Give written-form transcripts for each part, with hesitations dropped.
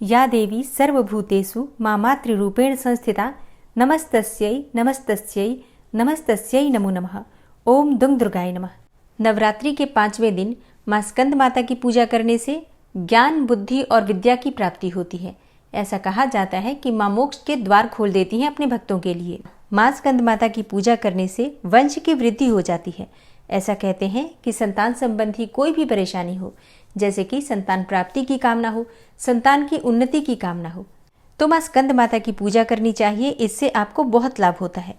या देवी सर्वभूतेषु मातृरूपेण संस्थिता नमस्तस्यै नमस्तस्यै नमस्तस्यै नमो नमः। ओम दुंग दुर्गाय नमः। नवरात्रि के 5वें दिन माँ स्कंद माता की पूजा करने से ज्ञान, बुद्धि और विद्या की प्राप्ति होती है। ऐसा कहा जाता है कि माँ मोक्ष के द्वार खोल देती हैं अपने भक्तों के लिए। माँ स्कंद माता की पूजा करने से वंश की वृद्धि हो जाती है। ऐसा कहते हैं कि संतान संबंधी कोई भी परेशानी हो, जैसे कि संतान प्राप्ति की कामना हो, संतान की उन्नति की कामना हो, तो माँ स्कंद माता की पूजा करनी चाहिए। इससे आपको बहुत लाभ होता है।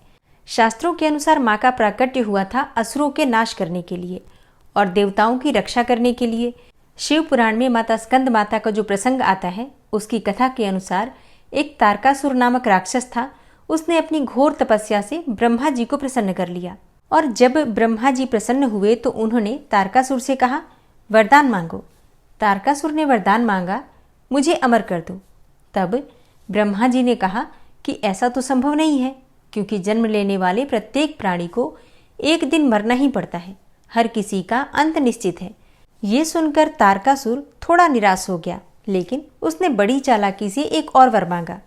शास्त्रों के अनुसार माँ का प्राकट्य हुआ था असुरों के नाश करने के लिए और देवताओं की रक्षा करने के लिए। शिव पुराण में माता स्कंद माता का जो प्रसंग आता है, उसकी कथा के अनुसार एक तारकासुर नामक राक्षस था। उसने अपनी घोर तपस्या से ब्रह्मा जी को प्रसन्न कर लिया और जब ब्रह्मा जी प्रसन्न हुए तो उन्होंने तारकासुर से कहा, वरदान मांगो। तारकासुर ने वरदान मांगा, मुझे अमर कर दो। तब ब्रह्मा जी ने कहा कि ऐसा तो संभव नहीं है, क्योंकि जन्म लेने वाले प्रत्येक प्राणी को एक दिन मरना ही पड़ता है। हर किसी का अंत निश्चित है। ये सुनकर तारकासुर थोड़ा निराश हो गया, लेकिन उसने बड़ी चालाकी से एक और वर मांगा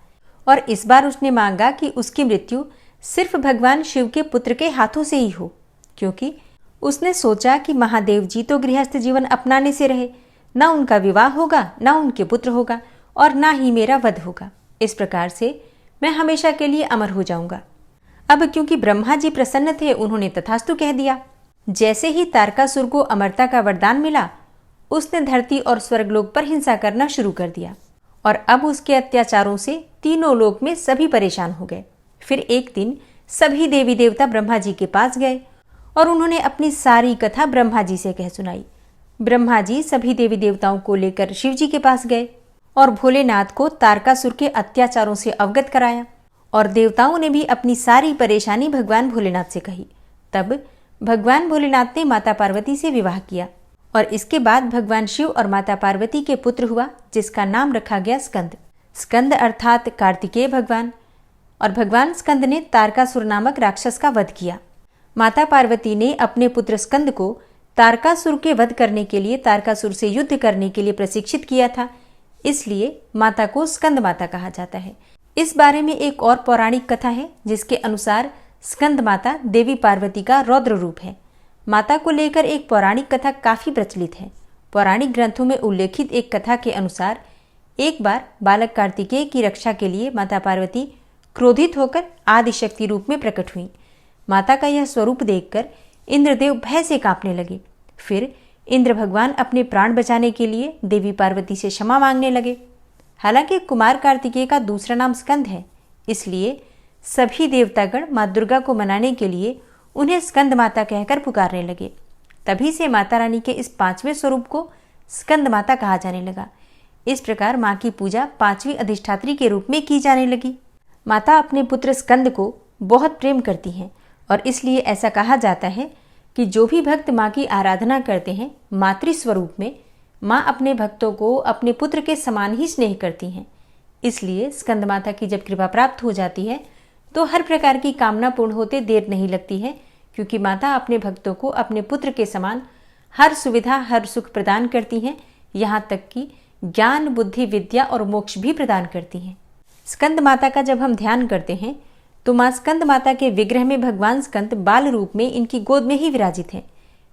और इस बार उसने मांगा कि उसकी मृत्यु सिर्फ भगवान शिव के पुत्र के हाथों से ही हो, क्योंकि उसने सोचा कि महादेव जी तो गृहस्थ जीवन अपनाने से रहे, ना उनका विवाह होगा, ना उनके पुत्र होगा और ना ही मेरा वध होगा। इस प्रकार से मैं हमेशा के लिए अमर हो जाऊंगा। अब क्योंकि ब्रह्मा जी प्रसन्न थे, उन्होंने तथास्तु कह दिया। जैसे ही तारकासुर को अमरता का वरदान मिला, उसने धरती और स्वर्गलोक पर हिंसा करना शुरू कर दिया और अब उसके अत्याचारों से तीनों लोक में सभी परेशान हो गए। फिर एक दिन सभी देवी देवता ब्रह्मा जी के पास गए और उन्होंने अपनी सारी कथा ब्रह्मा जी से कह सुनाई। ब्रह्मा जी सभी देवी देवताओं को लेकर शिव जी के पास गए और भोलेनाथ को तारकासुर के अत्याचारों से अवगत कराया और देवताओं ने भी अपनी सारी परेशानी भगवान भोलेनाथ से कही। तब भगवान भोलेनाथ ने माता पार्वती से विवाह किया और इसके बाद भगवान शिव और माता पार्वती के पुत्र हुआ, जिसका नाम रखा गया स्कंद। स्कंद अर्थात कार्तिकेय भगवान। और भगवान स्कंद ने तारकासुर नामक राक्षस का वध किया। माता पार्वती ने अपने पुत्र स्कंद को तारकासुर के वध करने के लिए, तारकासुर से युद्ध करने के लिए प्रशिक्षित किया था। इसलिए माता को स्कंद माता कहा जाता है। इस बारे में एक और पौराणिक कथा है, जिसके अनुसार स्कंद माता देवी पार्वती का रौद्र रूप है। माता को लेकर एक पौराणिक कथा काफी प्रचलित है। पौराणिक ग्रंथों में उल्लेखित एक कथा के अनुसार एक बार बालक कार्तिकेय की रक्षा के लिए माता पार्वती क्रोधित होकर आदिशक्ति रूप में प्रकट हुई। माता का यह स्वरूप देखकर इंद्रदेव भय से कांपने लगे। फिर इंद्र भगवान अपने प्राण बचाने के लिए देवी पार्वती से क्षमा मांगने लगे। हालांकि कुमार कार्तिकेय का दूसरा नाम स्कंद है, इसलिए सभी देवतागण माँ दुर्गा को मनाने के लिए उन्हें स्कंद माता कहकर पुकारने लगे। तभी से माता रानी के इस 5वें स्वरूप को स्कंद माता कहा जाने लगा। इस प्रकार माँ की पूजा 5वीं अधिष्ठात्री के रूप में की जाने लगी। माता अपने पुत्र स्कंद को बहुत प्रेम करती हैं और इसलिए ऐसा कहा जाता है कि जो भी भक्त माँ की आराधना करते हैं, मातृ स्वरूप में माँ अपने भक्तों को अपने पुत्र के समान ही स्नेह करती हैं। इसलिए स्कंद माता की जब कृपा प्राप्त हो जाती है तो हर प्रकार की कामना पूर्ण होते देर नहीं लगती है, क्योंकि माता अपने भक्तों को अपने पुत्र के समान हर सुविधा, हर सुख प्रदान करती हैं, यहाँ तक कि ज्ञान, बुद्धि, विद्या और मोक्ष भी प्रदान करती हैं। स्कंद माता का जब हम ध्यान करते हैं तो माँ स्कंद माता के विग्रह में भगवान स्कंद बाल रूप में इनकी गोद में ही विराजित हैं।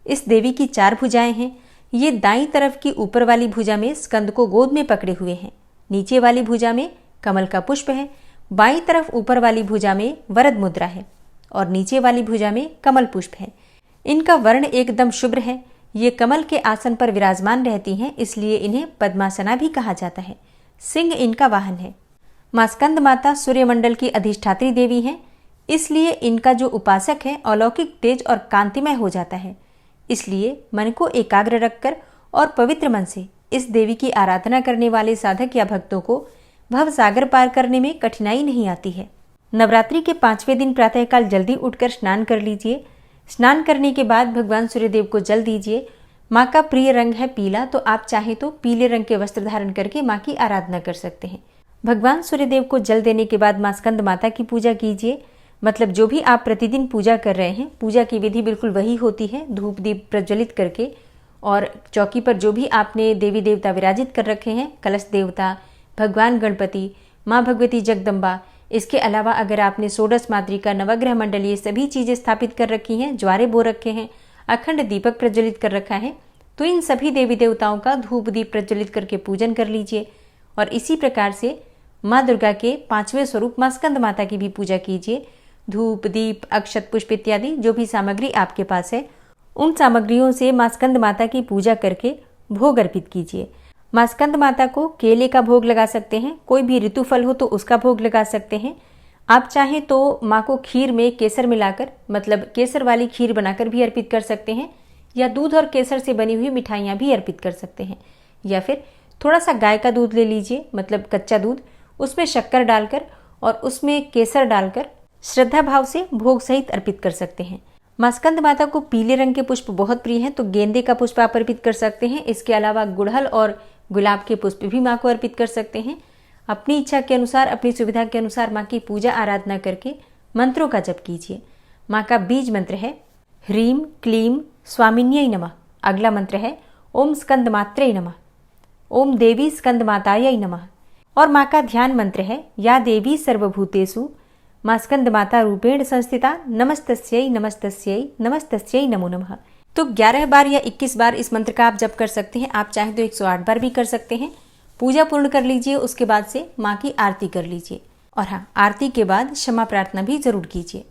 इस देवी की 4 भुजाएं हैं। ये दाईं तरफ की ऊपर वाली भुजा में स्कंद को गोद में पकड़े हुए हैं। नीचे वाली भुजा में कमल का पुष्प है। बाईं तरफ ऊपर वाली भुजा में वरद मुद्रा है और नीचे वाली भुजा में कमल पुष्प है। इनका वर्ण एकदम शुभ्र है। ये कमल के आसन पर विराजमान रहती हैं, इसलिए इन्हें पद्मासना भी कहा जाता है। सिंह इनका वाहन है। माँ स्कंद माता सूर्यमंडल की अधिष्ठात्री देवी हैं, इसलिए इनका जो उपासक है अलौकिक तेज और कांतिमय हो जाता है। इसलिए मन को एकाग्र रखकर और पवित्र मन से इस देवी की आराधना करने वाले साधक या भक्तों को भव सागर पार करने में कठिनाई नहीं आती है। नवरात्रि के 5वें दिन प्रातःकाल जल्दी उठकर स्नान कर लीजिए। स्नान करने के बाद भगवान सूर्यदेव को जल दीजिए। माँ का प्रिय रंग है पीला, तो आप चाहे तो पीले रंग के वस्त्र धारण करके माँ की आराधना कर सकते हैं। भगवान सूर्यदेव को जल देने के बाद माँ स्कंद माता की पूजा कीजिए। मतलब जो भी आप प्रतिदिन पूजा कर रहे हैं, पूजा की विधि बिल्कुल वही होती है, धूप दीप प्रज्वलित करके। और चौकी पर जो भी आपने देवी देवता विराजित कर रखे हैं, कलश देवता, भगवान गणपति, माँ भगवती जगदम्बा, इसके अलावा अगर आपने षोडश मातृका, नवग्रह मंडल ये सभी चीज़ें स्थापित कर रखी हैं, ज्वारे बो रखे हैं, अखंड दीपक प्रज्वलित कर रखा है, तो इन सभी देवी देवताओं का धूप दीप प्रज्वलित करके पूजन कर लीजिए। और इसी प्रकार से माँ दुर्गा के 5वें स्वरूप माँ स्कंद माता की भी पूजा कीजिए। धूप दीप अक्षत पुष्प इत्यादि जो भी सामग्री आपके पास है, उन सामग्रियों से माँ स्कंद माता की पूजा करके भोग अर्पित कीजिए। माँ स्कंद माता को केले का भोग लगा सकते हैं, कोई भी ऋतु फल हो तो उसका भोग लगा सकते हैं। आप चाहें तो माँ को खीर में केसर मिलाकर, मतलब केसर वाली खीर बनाकर भी अर्पित कर सकते हैं, या दूध और केसर से बनी हुई मिठाइयाँ भी अर्पित कर सकते हैं। या फिर थोड़ा सा गाय का दूध ले लीजिए, मतलब कच्चा दूध, उसमें शक्कर डालकर और उसमें केसर डालकर श्रद्धा भाव से भोग सहित अर्पित कर सकते हैं। माँ स्कंद माता को पीले रंग के पुष्प बहुत प्रिय हैं, तो गेंदे का पुष्प आप अर्पित कर सकते हैं। इसके अलावा गुड़हल और गुलाब के पुष्प भी माँ को अर्पित कर सकते हैं। अपनी इच्छा के अनुसार, अपनी सुविधा के अनुसार माँ की पूजा आराधना करके मंत्रों का जप कीजिए। माँ का बीज मंत्र है ह्रीं क्लीं स्वामिन्यै नमः। अगला मंत्र है ओम स्कंद मात्रे नमः, ओम देवी स्कंद मातायै नमः। और माँ का ध्यान मंत्र है या देवी सर्वभूतेषु माँ स्कंद माता रूपेण संस्थिता नमस्तस्यै नमस्तस्यै नमस्तस्यै नमो नमः। तो 11 बार या 21 बार इस मंत्र का आप जप कर सकते हैं। आप चाहें तो 108 बार भी कर सकते हैं। पूजा पूर्ण कर लीजिए, उसके बाद से माँ की आरती कर लीजिए। और हाँ, आरती के बाद क्षमा प्रार्थना भी जरूर कीजिए।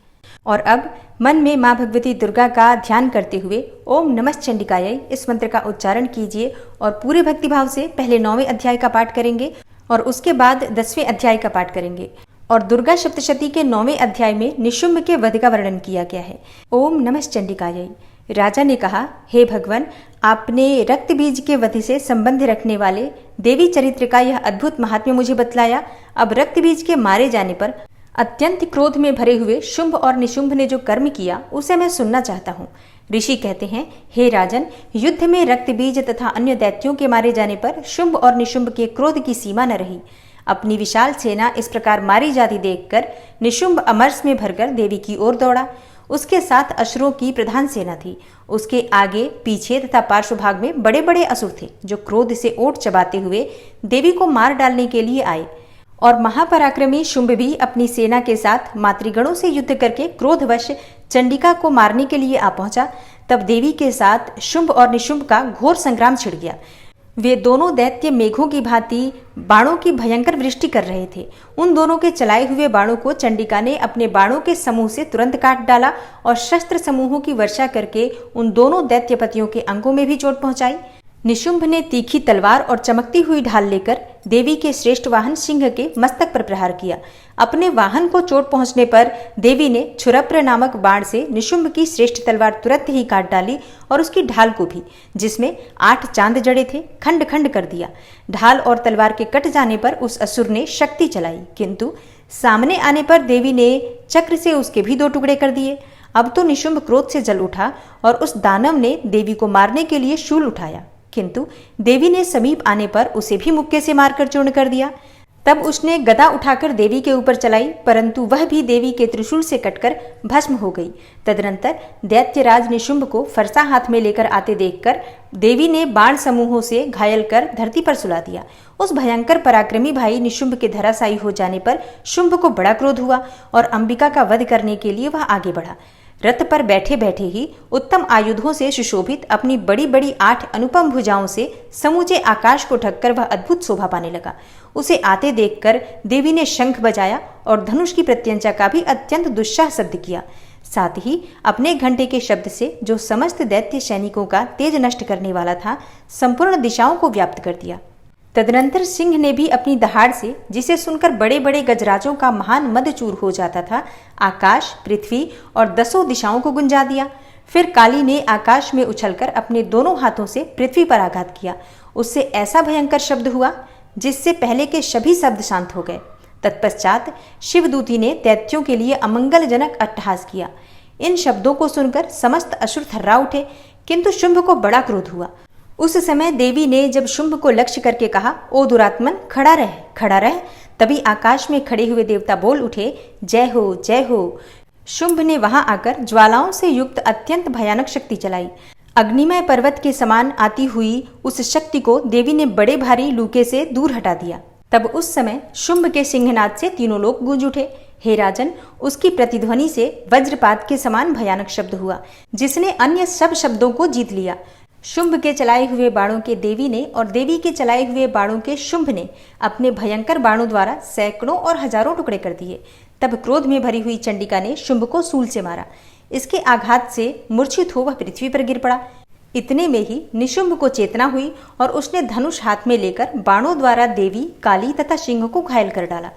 और अब मन में माँ भगवती दुर्गा का ध्यान करते हुए ओम नमः चंडिकायै इस मंत्र का उच्चारण कीजिए और पूरे भक्तिभाव से पहले 9वें अध्याय का पाठ करेंगे और उसके बाद 10वें अध्याय का पाठ करेंगे। और दुर्गा सप्तशती के 9वें अध्याय में निशुंभ के वध का वर्णन किया गया है। ओम नमः चंडिकायै। राजा ने कहा, हे भगवान, आपने रक्त बीज के वध से संबंध रखने वाले देवी चरित्र का यह अद्भुत महात्म्य मुझे बतलाया। अब रक्त बीज के मारे जाने पर अत्यंत क्रोध में भरे हुए शुंभ और निशुंभ ने जो कर्म किया उसे मैं सुनना चाहता हूँ। ऋषि कहते हैं, हे राजन, युद्ध में रक्त बीज तथा अन्य दैत्यों के मारे जाने पर शुंभ और निशुंभ के क्रोध की सीमा न रही। अपनी विशाल सेना इस प्रकार मारी जाती देखकर निशुंभ अमरस में भरकर देवी की ओर दौड़ा। उसके साथ असुरों की प्रधान सेना थी। उसके आगे पीछे तथा पार्श्व भाग में बड़े बड़े असुर थे जो क्रोध से ओट चबाते हुए देवी को मार डालने के लिए आए। और महापराक्रमी शुंभ भी अपनी सेना के साथ मातृगणों से युद्ध करके क्रोधवश चंडिका को मारने के लिए आ पहुंचा। तब देवी के साथ शुंभ और निशुंभ का घोर संग्राम छिड़ गया। वे दोनों दैत्य मेघों की भांति बाणों की भयंकर वृष्टि कर रहे थे। उन दोनों के चलाए हुए बाणों को चंडिका ने अपने बाणों के समूह से तुरंत काट डाला और शस्त्र समूहों की वर्षा करके उन दोनों दैत्यपतियों के अंगों में भी चोट पहुंचाई। निशुंभ ने तीखी तलवार और चमकती हुई ढाल लेकर देवी के श्रेष्ठ वाहन सिंह के मस्तक पर प्रहार किया। अपने वाहन को चोट पहुंचने पर देवी ने छुरप्र नामक बाण से निशुंभ की श्रेष्ठ तलवार तुरंत ही काट डाली और उसकी ढाल को भी, जिसमें 8 चांद जड़े थे, खंड खंड कर दिया। ढाल और तलवार के कट जाने पर उस असुर ने शक्ति चलाई, किंतु सामने आने पर देवी ने चक्र से उसके भी 2 टुकड़े कर दिए। अब तो निशुंभ क्रोध से जल उठा और उस दानव ने देवी को मारने के लिए शूल उठाया, किंतु देवी ने समीप आने पर उसे भी मुक्के से मारकर चूर्ण कर दिया। तब उसने गदा उठाकर देवी के ऊपर चलाई, परंतु वह भी देवी के त्रिशूल से कटकर भस्म हो गई। तदनंतर दैत्यराज निशुंभ को फरसा हाथ में लेकर आते देखकर देवी ने बाण समूहों से घायल कर धरती पर सुला दिया। उस भयंकर पराक्रमी भाई निशुंभ के धराशायी हो जाने पर शुंभ को बड़ा क्रोध हुआ और अंबिका का वध करने के लिए वह आगे बढ़ा। रथ पर बैठे बैठे ही उत्तम आयुधों से सुशोभित अपनी बड़ी बड़ी 8 अनुपम भुजाओं से समूचे आकाश को ढककर वह अद्भुत शोभा पाने लगा। उसे आते देखकर देवी ने शंख बजाया और धनुष की प्रत्यंचा का भी अत्यंत दुस्साह शब्द किया। साथ ही अपने घंटे के शब्द से जो समस्त दैत्य सैनिकों का तेज नष्ट करने वाला था, संपूर्ण दिशाओं को व्याप्त कर दिया। तदनंतर सिंह ने भी अपनी दहाड़ से, जिसे सुनकर बड़े बड़े गजराजों का महान मदचूर हो जाता था, आकाश, पृथ्वी और 10 दिशाओं को गुंजा दिया। फिर काली ने आकाश में उछलकर अपने दोनों हाथों से पृथ्वी पर आघात किया। उससे ऐसा भयंकर शब्द हुआ जिससे पहले के सभी शब्द शांत हो गए। तत्पश्चात शिवदूती ने दैत्यों के लिए अमंगलजनक अट्टहास किया। इन शब्दों को सुनकर समस्त असुर थर्रा उठे, किंतु शुंभ को बड़ा क्रोध हुआ। उस समय देवी ने जब शुंभ को लक्ष्य करके कहा, ओ दुरात्मन, खड़ा रह, खड़ा रह, तभी आकाश में खड़े हुए देवता बोल उठे, जय हो, जय हो। शुंभ ने वहां आकर ज्वालाओं से युक्त अत्यंत भयानक शक्ति चलाई। अग्निमय पर्वत के समान आती हुई उस शक्ति को देवी ने बड़े भारी लूके से दूर हटा दिया। तब उस समय शुंभ के सिंहनाद से तीनों लोग गूंज उठे। हे राजन, उसकी प्रतिध्वनि से वज्रपात के समान भयानक शब्द हुआ, जिसने अन्य सब शब्दों को जीत लिया। शुंभ के चलाए हुए बाणों के देवी ने और देवी के चलाए हुए बाणों के शुंभ ने अपने भयंकर बाणों द्वारा सैकड़ों और हजारों टुकड़े कर दिए। तब क्रोध में भरी हुई चंडिका ने शुंभ को सूल से मारा। इसके आघात से मूर्छित हो वह पृथ्वी पर गिर पड़ा। इतने में ही निशुंभ को चेतना हुई और उसने धनुष हाथ में लेकर बाणों द्वारा देवी, काली तथा सिंह को घायल कर डाला।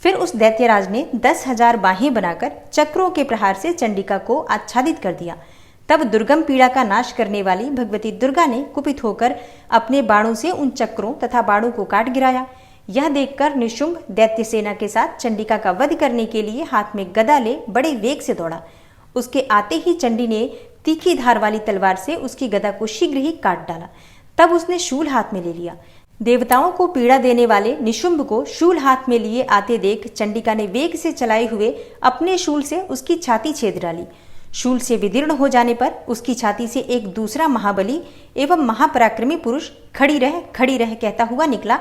फिर उस दैत्यराज ने 10,000 बाहें बनाकर चक्रों के प्रहार से चंडिका को आच्छादित कर दिया। तब दुर्गम पीड़ा का नाश करने वाली भगवती दुर्गा ने कुपित होकर अपने बाणों से उन चक्रों तथा बाणों को काट गिराया। यह देखकर निशुंभ दैत्य सेना के साथ चंडिका का वध करने के लिए हाथ में गदा ले बड़े वेग से दौड़ा। उसके आते ही चंडी ने तीखी धार वाली तलवार से उसकी गदा को शीघ्र ही काट डाला। तब उसने शूल हाथ में ले लिया। देवताओं को पीड़ा देने वाले निशुंभ को शूल हाथ में लिए आते देख चंडिका ने वेग से चलाए हुए अपने शूल से उसकी छाती छेद डाली। शूल से विदीर्ण हो जाने पर उसकी छाती से एक दूसरा महाबली एवं महापराक्रमी पुरुष खड़ी रह कहता हुआ निकला।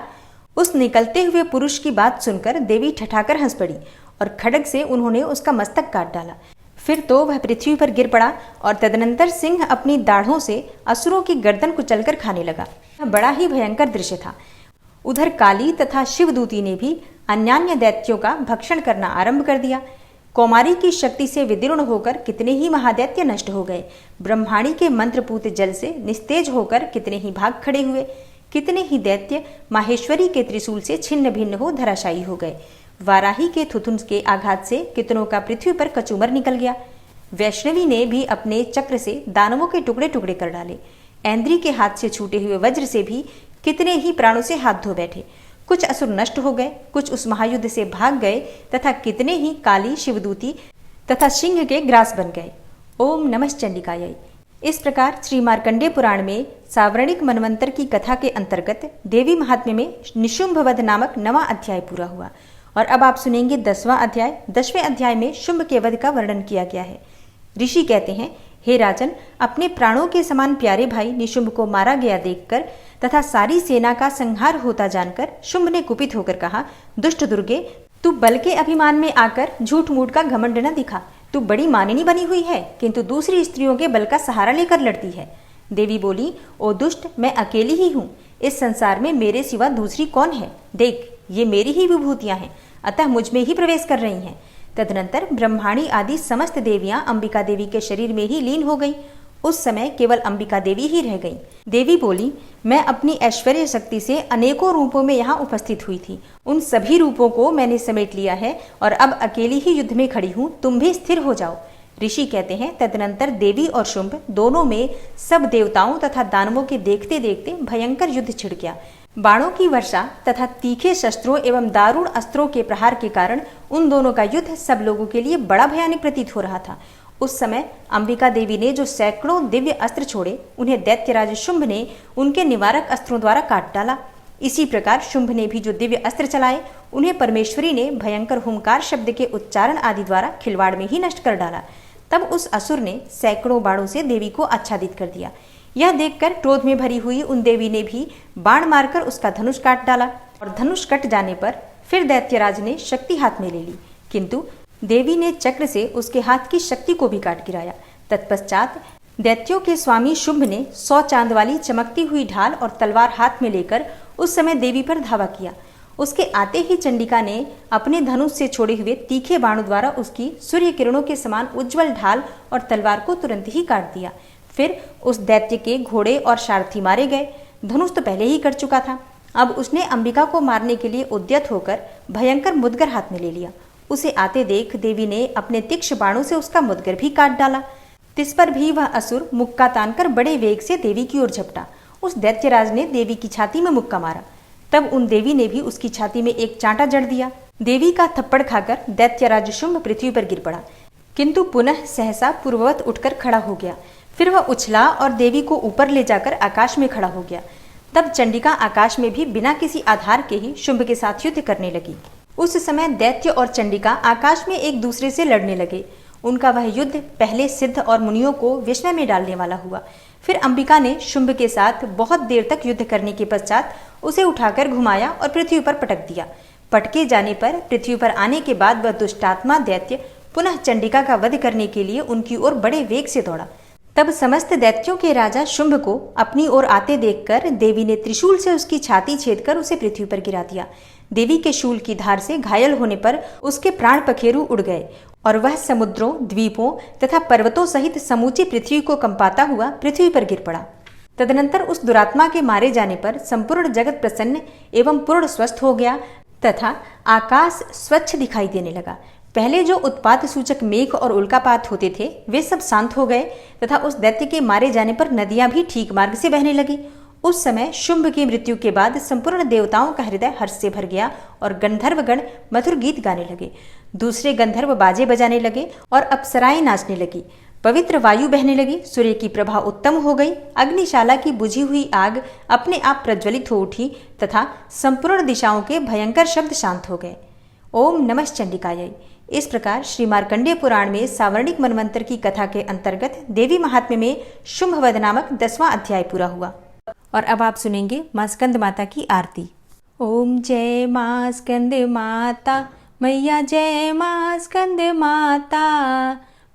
उस निकलते हुए पुरुष की बात सुनकर देवी ठठाकर हंस पड़ी और खड्ग से उन्होंने उसका मस्तक काट डाला। फिर तो वह पृथ्वी पर गिर पड़ा और तदनंतर सिंह अपनी दाढ़ों से असुरों की गर्दन कुचलकर खाने लगा। यह बड़ा ही भयंकर दृश्य था। उधर काली तथा शिवदूती ने भी अन्यान्य दैत्यों का भक्षण करना आरंभ कर दिया। कौमारी की शक्ति से विदीर्ण होकर कितने ही महादैत्य नष्ट हो गए। ब्रह्माणी के मंत्रपूत जल से निस्तेज होकर कितने ही भाग खड़े हुए। कितने ही दैत्य माहेश्वरी के त्रिशूल से छिन्न भिन्न हो धराशायी हो गए। वाराही के थुथुन के आघात से कितनों का पृथ्वी पर कचूमर निकल गया। वैष्णवी ने भी अपने चक्र से दानवों के टुकड़े टुकड़े कर डाले। ऐन्द्री के हाथ से छूटे हुए वज्र से भी कितने ही प्राणों से हाथ धो बैठे। कुछ असुर नष्ट हो गए, कुछ उस महायुद्ध से भाग गए तथा कितने ही काली, शिवदूती तथा सिंह के ग्रास बन गए। ओम नमः चंडिकायै। इस प्रकार श्री मार्कंडेय पुराण में सावर्णिक मनवंतर की कथा के अंतर्गत देवी महात्म्य में निशुंभ वध नामक 9वां अध्याय पूरा हुआ। और अब आप सुनेंगे 10वां अध्याय। 10वें अध्याय में शुंभ के वध का वर्णन किया गया है। ऋषि कहते हैं, हे राजन, अपने प्राणों के समान प्यारे भाई निशुंभ को मारा गया देखकर तथा सारी सेना का संहार होता जानकर शुंभ ने कुपित होकर कहा, दुष्ट दुर्गे, तू बल के अभिमान में आकर झूठ मूठ का घमंड न दिखा। तू बड़ी मानिनी बनी हुई है, किंतु दूसरी स्त्रियों के बल का सहारा लेकर लड़ती है। देवी बोली, ओ दुष्ट, मैं अकेली ही हूँ। इस संसार में मेरे सिवा दूसरी कौन है? देख, ये मेरी ही विभूतियां हैं, अतः मुझ में ही प्रवेश कर रही हैं। तदनंतर ब्रह्माणी आदि समस्त देवियां अंबिका देवी के शरीर में ही लीन हो गईं। उस समय केवल अंबिका देवी ही रह गईं। देवी बोली, मैं अपनी ऐश्वर्य शक्ति से अनेकों रूपों में यहाँ उपस्थित हुई थी। उन सभी रूपों को मैंने समेट लिया है और अब अकेली ही युद्ध में खड़ी हूँ। तुम भी स्थिर हो जाओ। ऋषि कहते हैं, तदनंतर देवी और शुंभ दोनों में सब देवताओं तथा दानवों के देखते देखते भयंकर युद्ध छिड़ गया। बाणों की वर्षा तथा तीखे शस्त्रों एवं दारुण अस्त्रों के प्रहार के कारण उन दोनों का युद्ध सब लोगों के लिए बड़ा भयानक प्रतीत हो रहा था। उस समय अंबिका देवी ने जो सैकड़ों दिव्य अस्त्र छोड़े, उन्हें दैत्यराज शुंभ ने उनके निवारक अस्त्रों द्वारा काट डाला। इसी प्रकार शुंभ ने भी जो दिव्य अस्त्र चलाए, उन्हें परमेश्वरी ने भयंकर हुंकार शब्द के उच्चारण आदि द्वारा खिलवाड़ में ही नष्ट कर डाला। तब उस असुर ने सैकड़ों बाणों से देवी को आच्छादित कर दिया। यह देखकर क्रोध में भरी हुई उन देवी ने भी बाण मारकर उसका धनुष काट डाला और धनुष कट जाने पर फिर दैत्यराज ने शक्ति हाथ में ले ली, किंतु देवी ने चक्र से उसके हाथ की शक्ति को भी काट गिराया। तत्पश्चात दैत्यों के स्वामी शुंभ ने 100 चांद वाली चमकती हुई ढाल और तलवार हाथ में लेकर उस समय देवी पर धावा किया। उसके आते ही चंडिका ने अपने धनुष से छोड़े हुए तीखे बाणों द्वारा उसकी सूर्य किरणों के समान उज्जवल ढाल और तलवार को तुरंत ही काट दिया। फिर उस दैत्य के घोड़े और सारथी मारे गए। धनुष तो पहले ही कट चुका था। अब उसने अंबिका को मारने के लिए उद्यत होकर भयंकर मुदगर हाथ में ले लिया। उसे आते देख देवी ने अपने तीक्ष्ण बाणों से उसका मुदगर भी काट डाला। तिस पर भी वह असुर मुक्का तानकर बड़े वेग से देवी की ओर झपटा। उस दैत्यराज ने देवी की छाती में मुक्का मारा। तब उन देवी ने भी उसकी छाती में एक चांटा जड़ दिया। देवी का थप्पड़ खाकर दैत्यराज शुंभ पृथ्वी पर गिर पड़ा, किंतु पुनः सहसा पूर्ववत उठकर खड़ा हो गया। फिर वह उछला और देवी को ऊपर ले जाकर आकाश में खड़ा हो गया। तब चंडिका आकाश में भी बिना किसी आधार के ही शुंभ के साथ युद्ध करने लगी। उस समय दैत्य और चंडिका आकाश में एक दूसरे से लड़ने लगे। उनका वह युद्ध पहले सिद्ध और मुनियों को विस्मय में डालने वाला हुआ। फिर अंबिका ने शुंभ के साथ बहुत देर तक युद्ध करने के पश्चात उसे उठाकर घुमाया और पृथ्वी पर पटक दिया। पटके जाने पर पृथ्वी पर आने के बाद वह दुष्टात्मा दैत्य पुनः चंडिका का वध करने के लिए उनकी ओर बड़े वेग से दौड़ा। तब समस्त दैत्यों के राजा शुंभ को अपनी ओर आते देखकर देवी ने त्रिशूल से उसकी छाती छेदकर उसे पृथ्वी पर गिरा दिया। देवी के शूल की धार से घायल होने पर उसके प्राण पखेरु उड़ गए और वह समुद्रों, द्वीपों तथा पर्वतों सहित समूची पृथ्वी को कंपाता हुआ पृथ्वी पर गिर पड़ा। तदनंतर उस दुरात्मा के मारे जाने पर संपूर्ण जगत प्रसन्न एवं पूर्ण स्वस्थ हो गया तथा आकाश स्वच्छ दिखाई देने लगा। पहले जो उत्पात सूचक मेघ और उल्कापात होते थे वे सब शांत हो गए तथा उस दैत्य के मारे जाने पर नदियां भी ठीक मार्ग से बहने लगी। उस समय शुंभ की मृत्यु के बाद संपूर्ण देवताओं का हृदय हर्ष से भर गया और गंधर्वगण मधुर गीत गाने लगे। दूसरे गंधर्व बाजे बजाने लगे और अप्सराएं नाचने लगी। पवित्र वायु बहने लगी। सूर्य की प्रभा उत्तम हो गई। अग्निशाला की बुझी हुई आग अपने आप प्रज्वलित हो उठी तथा संपूर्ण दिशाओं के भयंकर शब्द शांत हो गए। ओम नमः चंडिकायै। इस प्रकार श्री मार्कंडेय पुराण में सावर्णिक मनवंतर की कथा के अंतर्गत देवी महात्म्य में शुंभवध नामक 10वां अध्याय पूरा हुआ। और अब आप सुनेंगे मां स्कंद माता की आरती। ओम जय मां स्कंद माता मैया, जय मां स्कंद माता,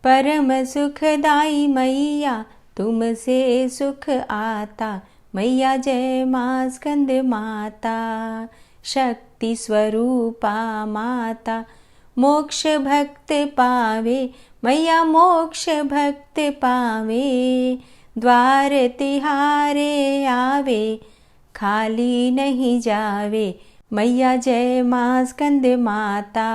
परम सुखदाई मैया तुमसे सुख आता। मैया जय मां स्कंद माता, शक्ति स्वरूपा माता, मोक्ष भक्त पावे मैया मोक्ष भक्त पावे। द्वार तिहारे आवे खाली नहीं जावे। मैया जय मां स्कंद माता,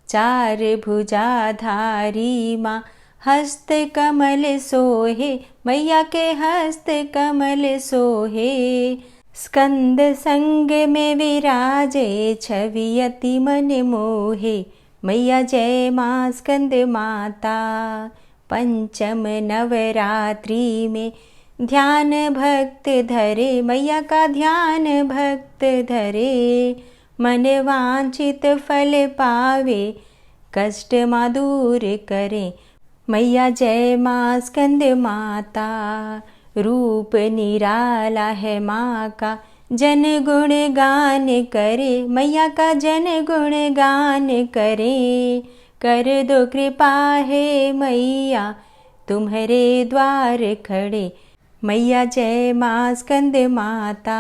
चार भुजाधारी माँ हस्त कमल सोहे। मैया के हस्त कमल सोहे। स्कंद संग में विराजे छवि अति मन मोहे। मैया जय मां स्कंद माता, पंचम नवरात्रि में ध्यान भक्त धरे। मैया का ध्यान भक्त धरे। मन वांछित फल पावे, कष्ट माँ दूर करे। मैया जय मां स्कंद माता, रूप निराला है माँ का, जन गुण गान करे। मैया का जन गुण गान करे। कर दो कृपा है मैया तुम्हारे द्वार खड़े। मैया जय मां स्कंद माता,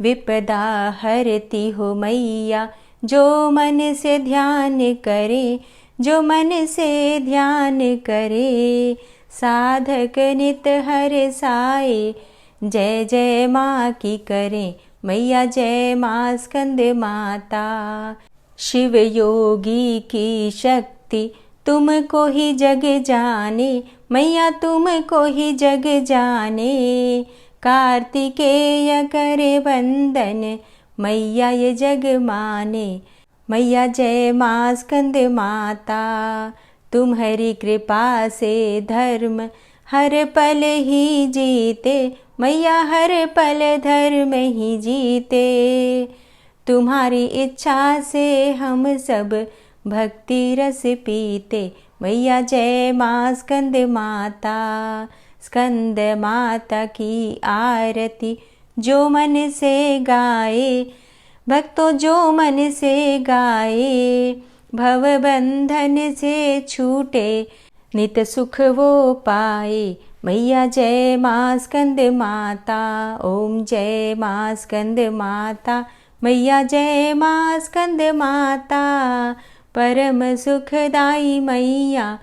विपदा हरती हो मैया जो मन से ध्यान करे। जो मन से ध्यान करे, साधक नित हर साए। जय जय माँ की करें। मैया जय मां स्कंद माता, शिव योगी की शक्ति तुमको ही जग जाने। मैया तुमको ही जग जाने। कार्तिकेय करे वंदन, मैया ये जग माने। मैया जय मां स्कंद माता, तुम्हारी कृपा से धर्म हर पल ही जीते। मैया हर पल धर्म ही जीते। तुम्हारी इच्छा से हम सब भक्ति रस पीते। मैया जय मां स्कंद माता, स्कंद माता की आरती जो मन से गाए। भक्तों जो मन से गाए, भव बंधन से छूटे, नित सुख वो पाए। मैया जय मां स्कंद माता, ओम जय मां स्कंद माता। मैया जय मां स्कंद माता, परम सुखदाई मैया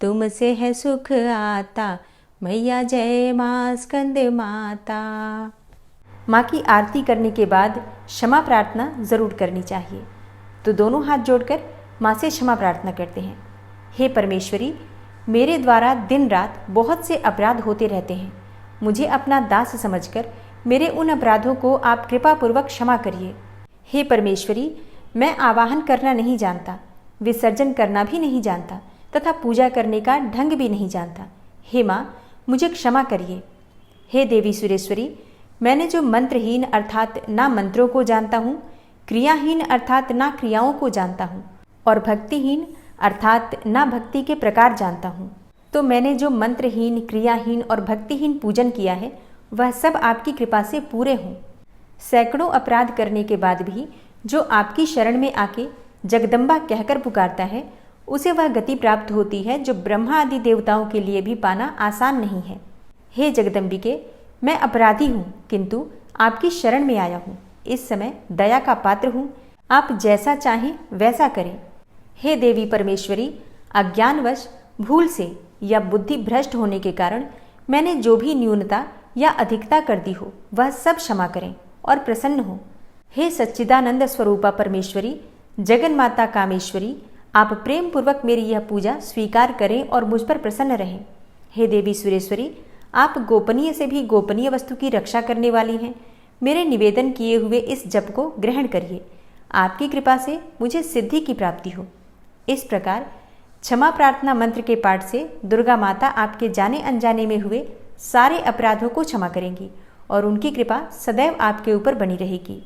तुमसे है सुख आता। मैया जय मां स्कंद माता। माँ की आरती करने के बाद क्षमा प्रार्थना ज़रूर करनी चाहिए। तो दोनों हाथ जोड़कर माँ से क्षमा प्रार्थना करते हैं। हे परमेश्वरी, मेरे द्वारा दिन रात बहुत से अपराध होते रहते हैं। मुझे अपना दास समझकर मेरे उन अपराधों को आप कृपापूर्वक क्षमा करिए। हे परमेश्वरी, मैं आवाहन करना नहीं जानता, विसर्जन करना भी नहीं जानता तथा पूजा करने का ढंग भी नहीं जानता। हे माँ, मुझे क्षमा करिए। हे देवी सुरेश्वरी, मैंने जो मंत्रहीन अर्थात ना मंत्रों को जानता हूँ, क्रियाहीन अर्थात ना क्रियाओं को जानता हूँ और भक्तिहीन अर्थात ना भक्ति के प्रकार जानता हूँ। तो मैंने जो मंत्रहीन, क्रियाहीन और भक्तिहीन पूजन किया है वह सब आपकी कृपा से पूरे हों। सैकड़ों अपराध करने के बाद भी जो आपकी शरण में आके जगदम्बा कहकर पुकारता है उसे वह गति प्राप्त होती है जो ब्रह्मा आदि देवताओं के लिए भी पाना आसान नहीं है। हे जगदम्बिके, मैं अपराधी हूँ किंतु आपकी शरण में आया हूँ। इस समय दया का पात्र हूँ, आप जैसा चाहें वैसा करें। हे देवी परमेश्वरी, अज्ञानवश, भूल से या बुद्धि भ्रष्ट होने के कारण मैंने जो भी न्यूनता या अधिकता कर दी हो वह सब क्षमा करें और प्रसन्न हो। हे सच्चिदानंद स्वरूपा परमेश्वरी, जगन माता कामेश्वरी, आप प्रेम पूर्वक मेरी यह पूजा स्वीकार करें और मुझ पर प्रसन्न रहें। हे देवी सुरेश्वरी, आप गोपनीय से भी गोपनीय वस्तु की रक्षा करने वाली हैं। मेरे निवेदन किए हुए इस जप को ग्रहण करिए। आपकी कृपा से मुझे सिद्धि की प्राप्ति हो। इस प्रकार क्षमा प्रार्थना मंत्र के पाठ से दुर्गा माता आपके जाने अनजाने में हुए सारे अपराधों को क्षमा करेंगी और उनकी कृपा सदैव आपके ऊपर बनी रहेगी।